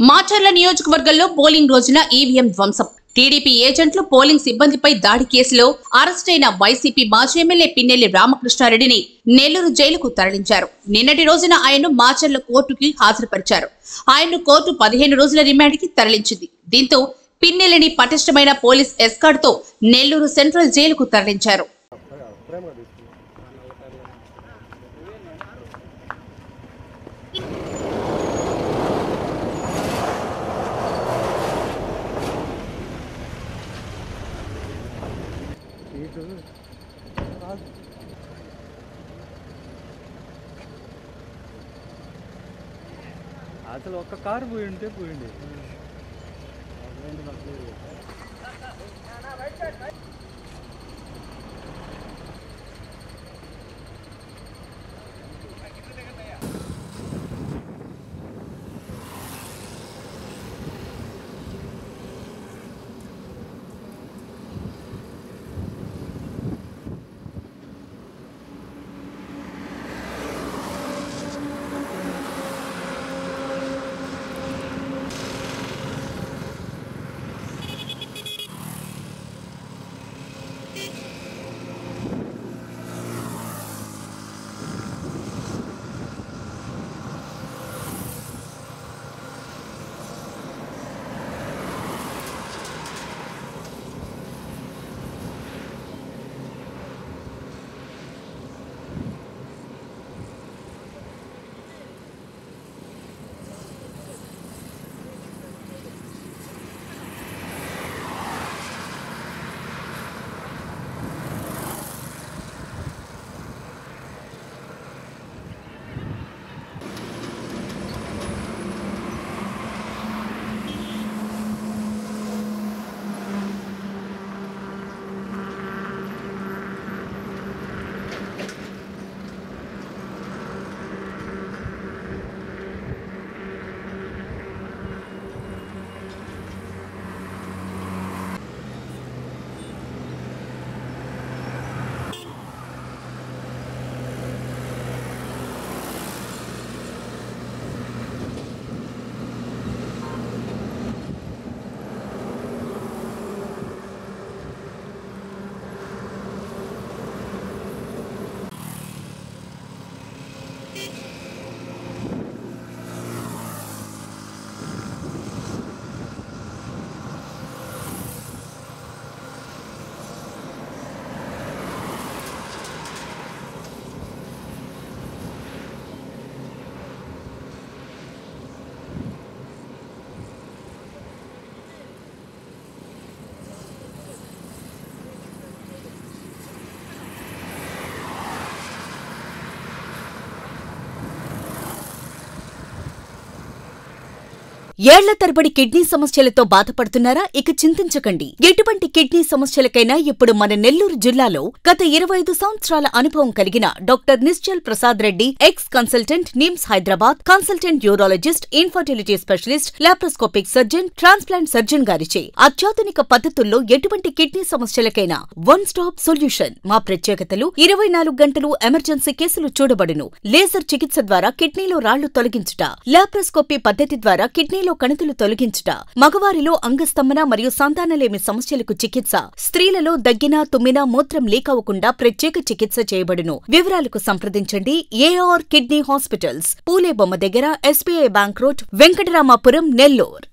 మాచర్ల నియోజకవర్గంలో పోలింగ్ రోజున ఈవీఎం ధ్వంసం. టీడీపీ ఏజెంట్లు పోలింగ్ సిబ్బందిపై దాడి కేసులో అరెస్టైన వైసీపీ మాజీ ఎమ్మెల్యే పిన్నెల్లి రామకృష్ణారెడ్డిని నెల్లూరు జైలుకు తరలించారు. నిన్నటి రోజున ఆయన్ను మాచర్ల కోర్టుకి హాజరుపరిచారు. ఆయన్ను కోర్టు 15 రోజుల రిమాండ్కి తరలించింది. దీంతో పిన్నెల్లిని పటిష్టమైన పోలీస్ ఎస్కార్ట్ తో నెల్లూరు సెంట్రల్ జైలుకు తరలించారు. అసలు ఒక్క కారు పోయింటే పోయింది. ఏళ్ల తరబడి కిడ్నీ సమస్యలతో బాధపడుతున్నారా? ఇక చింతించకండి. ఎటువంటి కిడ్నీ సమస్యలకైనా ఇప్పుడు మన నెల్లూరు జిల్లాలో గత 25 సంవత్సరాల అనుభవం కలిగిన doctor Nischal Prasad Reddy, ex consultant, NIMS Hyderabad, consultant urologist, infertility specialist, laparoscopic surgeon, transplant surgeon గారిచే అత్యాధునిక పద్ధతుల్లో ఎటువంటి కిడ్నీ సమస్యలకైనా వన్ స్టాప్ సొల్యూషన్. మా ప్రత్యేకతలు: 24 గంటలు ఎమర్జెన్సీ కేసులు చూడబడును. లేజర్ చికిత్స ద్వారా కిడ్నీలో రాళ్లు తొలగించుట, లాప్రోస్కోపీ పద్ధతి ద్వారా కిడ్నీలో కణుతులు తొలగించుట, మగవారిలో అంగస్తంభన మరియు సంతానలేమి సమస్యలకు చికిత్స, స్త్రీలలో దగ్గిన, తుమ్మిన, మూత్రం లీక్ అవ్వకుండా ప్రత్యేక చికిత్స చేయబడును. వివరాలకు సంప్రదించండి. ఏఆర్ కిడ్నీ హాస్పిటల్స్, పూలే బొమ్మ దగ్గర, SBI bank road, Venkataramapuram, Nellore.